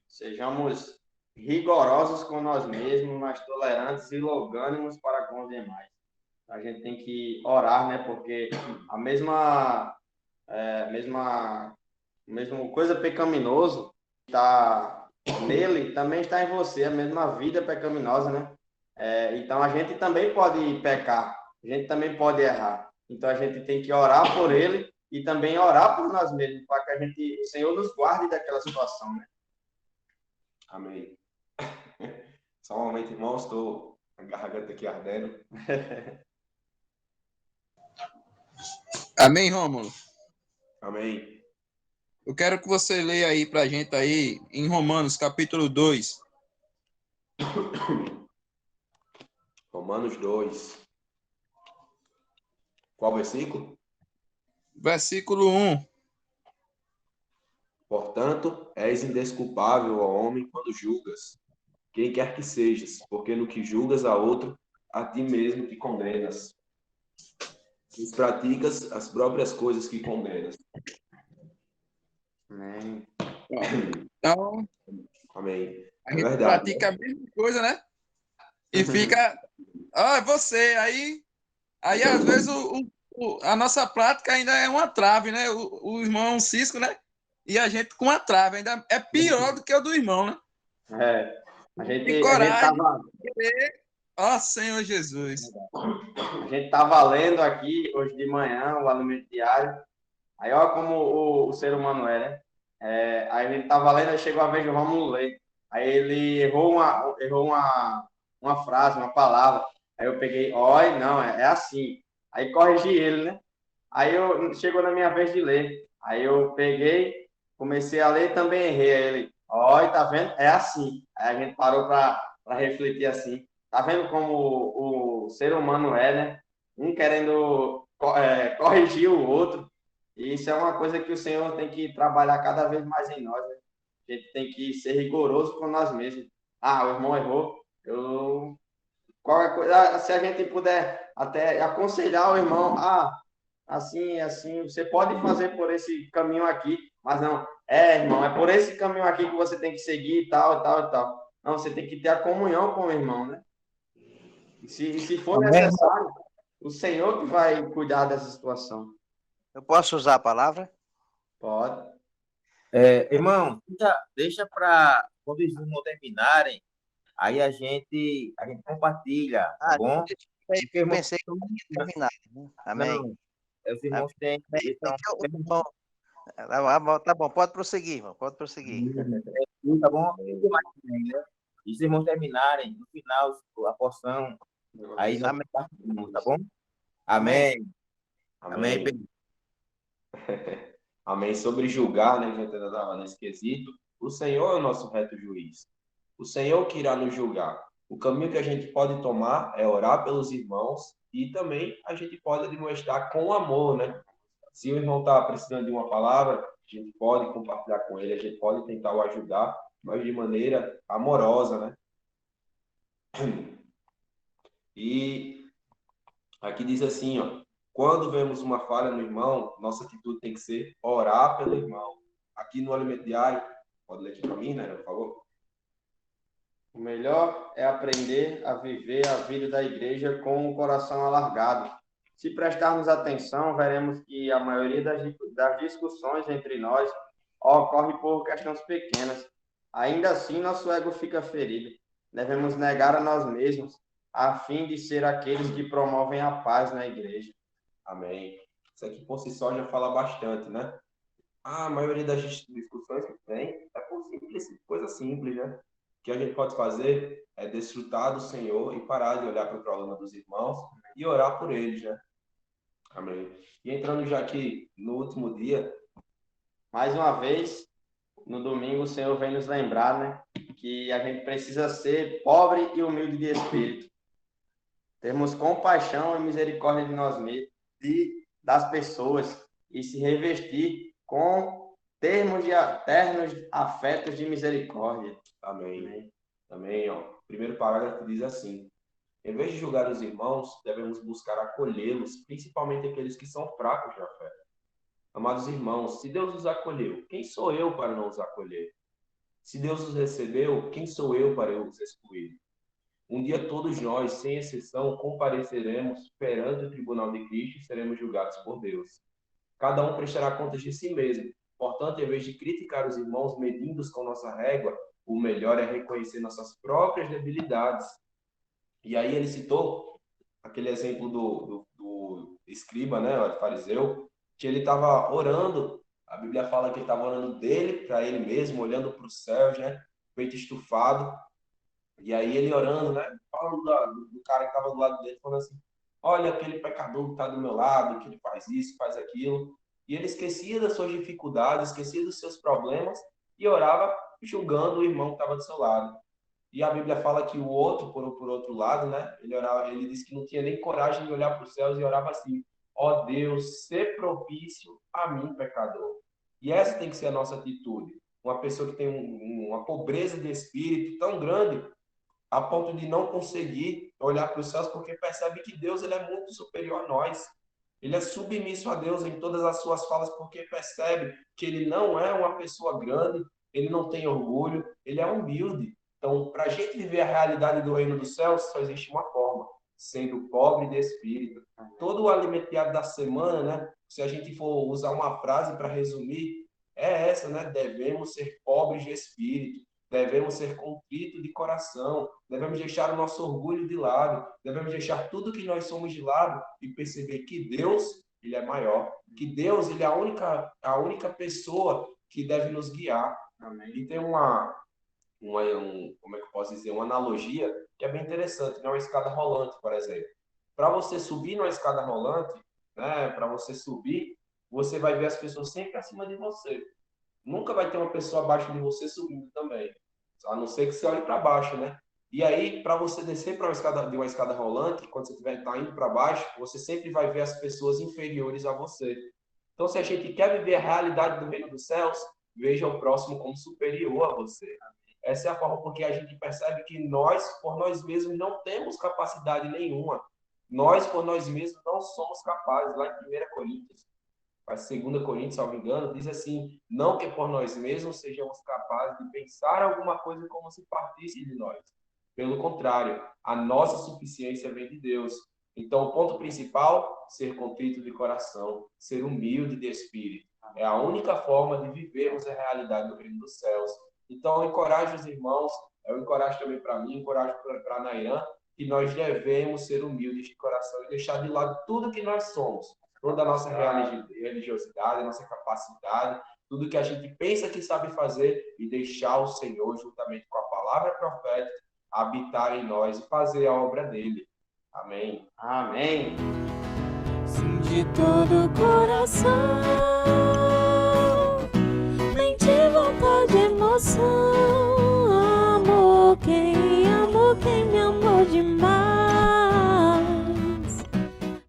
Sejamos rigorosos com nós mesmos, mas tolerantes e longânimos para com os demais. A gente tem que orar, né? Porque a mesma coisa pecaminoso está nele, também está em você, a mesma vida pecaminosa, né? Então a gente também pode pecar, a gente também pode errar. Então a gente tem que orar por ele e também orar por nós mesmos, para que o Senhor nos guarde daquela situação, né?
Amém. Só um momento, irmãos, estou com a garganta aqui ardendo.
Amém, Rômulo?
Amém.
Eu quero que você leia aí para a gente aí em Romanos, capítulo 2.
Romanos 2. Qual versículo?
Versículo 1.
Portanto, és indesculpável, ó homem, quando julgas, quem quer que sejas, porque no que julgas a outro, a ti mesmo te condenas. E praticas as próprias coisas que condenas.
Amém.
Então,
Amém.
a
É
gente
verdade.
pratica a mesma coisa, né? E fica, é você. Aí às vezes, a nossa prática ainda é uma trave, né? O irmão é um cisco, né? E a gente com a trave. Ainda é pior do que o do irmão, né?
A
Tem
gente
coragem
tava,
de querer. Ó Senhor Jesus.
a gente tava lendo aqui hoje de manhã o alimento diário. Aí olha como o ser humano é, né? Aí a gente tava lendo, aí chegou a vez do Romulo ler. Aí ele errou uma frase, uma palavra. Aí eu peguei, oi, não, é assim. Aí corrigi ele, né? Chegou na minha vez de ler. Aí eu peguei, comecei a ler e também errei. Aí ele, oi, tá vendo? É assim. Aí a gente parou para refletir assim. Tá vendo como o ser humano é, né? Um querendo corrigir o outro. E isso é uma coisa que o Senhor tem que trabalhar cada vez mais em nós, né? A gente tem que ser rigoroso com nós mesmos. Ah, o irmão errou. Qualquer coisa, se a gente puder até aconselhar o irmão, assim, assim, você pode fazer por esse caminho aqui, mas não, irmão, é por esse caminho aqui que você tem que seguir e tal, e tal, e tal. Não, você tem que ter a comunhão com o irmão, né? E se for necessário, o Senhor que vai cuidar dessa situação.
Eu posso usar a palavra?
Pode.
Irmão, deixa para quando os irmãos terminarem, aí a gente compartilha, tá bom?
Eu pensei que eu ia terminar. Né? Amém.
Não, os irmãos têm.
Tá bom, pode prosseguir, irmão, pode prosseguir.
Tá bom? Né? E os irmãos terminarem, no final, a porção, aí nós compartilhamos, tá bom? Amém.
Amém.
Amém.
Amém. Sobre julgar, né? A gente ainda estava nesse quesito. O Senhor é o nosso reto juiz. O Senhor que irá nos julgar. O caminho que a gente pode tomar é orar pelos irmãos e também a gente pode demonstrar com amor, né? Se o irmão está precisando de uma palavra, a gente pode compartilhar com ele, a gente pode tentar o ajudar, mas de maneira amorosa, né? E aqui diz assim, ó, quando vemos uma falha no irmão, nossa atitude tem que ser orar pelo irmão. Aqui no Alimento Diário, pode ler aqui para mim, né, por favor?
O melhor é aprender a viver a vida da igreja com o coração alargado. Se prestarmos atenção, veremos que a maioria das discussões entre nós ocorre por questões pequenas. Ainda assim, nosso ego fica ferido. Devemos negar a nós mesmos, a fim de ser aqueles que promovem a paz na igreja.
Amém. Isso aqui por si só já fala bastante, né? A maioria das discussões que tem é por coisa simples, né? O que a gente pode fazer é desfrutar do Senhor e parar de olhar para o problema dos irmãos e orar por eles, né? Amém. E entrando já aqui no último dia,
mais uma vez, no domingo, o Senhor vem nos lembrar, né, que a gente precisa ser pobre e humilde de espírito. Termos compaixão e misericórdia de nós mesmos, das pessoas, e se revestir com ternos afetos de misericórdia.
Amém. Também, ó, o primeiro parágrafo diz assim: em vez de julgar os irmãos, devemos buscar acolhê-los, principalmente aqueles que são fracos na fé. Amados irmãos, se Deus os acolheu, quem sou eu para não os acolher? Se Deus os recebeu, quem sou eu para os excluir? Um dia todos nós, sem exceção, compareceremos perante o tribunal de Cristo e seremos julgados por Deus. Cada um prestará contas de si mesmo. Portanto, em vez de criticar os irmãos medindo-os com nossa régua, o melhor é reconhecer nossas próprias debilidades. E aí ele citou aquele exemplo do escriba, né, o fariseu, que ele estava orando. A Bíblia fala que ele estava orando dele para ele mesmo, olhando para os céus, né, peito estufado. E aí ele orando, né, falando do cara que estava do lado dele, falando assim: olha aquele pecador que está do meu lado, que ele faz isso, faz aquilo. E ele esquecia das suas dificuldades, esquecia dos seus problemas e orava julgando o irmão que estava do seu lado. E a Bíblia fala que o outro, por outro lado, né, ele disse que não tinha nem coragem de olhar para os céus e orava assim: ó Deus, sê propício a mim, pecador. E essa tem que ser a nossa atitude. Uma pessoa que tem uma pobreza de espírito tão grande a ponto de não conseguir olhar para os céus, porque percebe que Deus ele é muito superior a nós. Ele é submisso a Deus em todas as suas falas, porque percebe que ele não é uma pessoa grande, ele não tem orgulho, ele é humilde. Então, para a gente viver a realidade do reino dos céus, só existe uma forma: sendo pobre de espírito. Todo o alimento diário da semana, né? Se a gente for usar uma frase para resumir, é essa, né? Devemos ser pobres de espírito. Devemos ser contritos de coração, devemos deixar o nosso orgulho de lado, devemos deixar tudo que nós somos de lado e perceber que Deus, ele é maior, que Deus, ele é a única pessoa que deve nos guiar. Amém. E tem como é que eu posso dizer, uma analogia que é bem interessante, né? Uma escada rolante, por exemplo. Para você subir numa escada rolante, né? Para você subir, você vai ver as pessoas sempre acima de você. Nunca vai ter uma pessoa abaixo de você subindo também. A não ser que você olhe para baixo, né? E aí, para você descer de uma escada rolante, quando você estiver indo para baixo, você sempre vai ver as pessoas inferiores a você. Então, se a gente quer viver a realidade do reino dos céus, veja o próximo como superior a você. Essa é a forma porque a gente percebe que nós, por nós mesmos, não temos capacidade nenhuma. Nós, por nós mesmos, não somos capazes. Lá em 1 Coríntios, a 2 Coríntios, se não me engano, diz assim: não que por nós mesmos sejamos capazes de pensar alguma coisa como se partisse de nós. Pelo contrário, a nossa suficiência vem de Deus. Então, o ponto principal, ser contrito de coração, ser humilde de espírito. É a única forma de vivermos a realidade do reino dos céus. Então, eu encorajo os irmãos, eu encorajo também para mim, encorajo para a Nairã, que nós devemos ser humildes de coração e deixar de lado tudo que nós somos. Toda a nossa religiosidade, a nossa capacidade, tudo que a gente pensa que sabe fazer e deixar o Senhor, juntamente com a palavra profética, habitar em nós e fazer a obra dele. Amém.
Amém.
Sim, de todo o coração.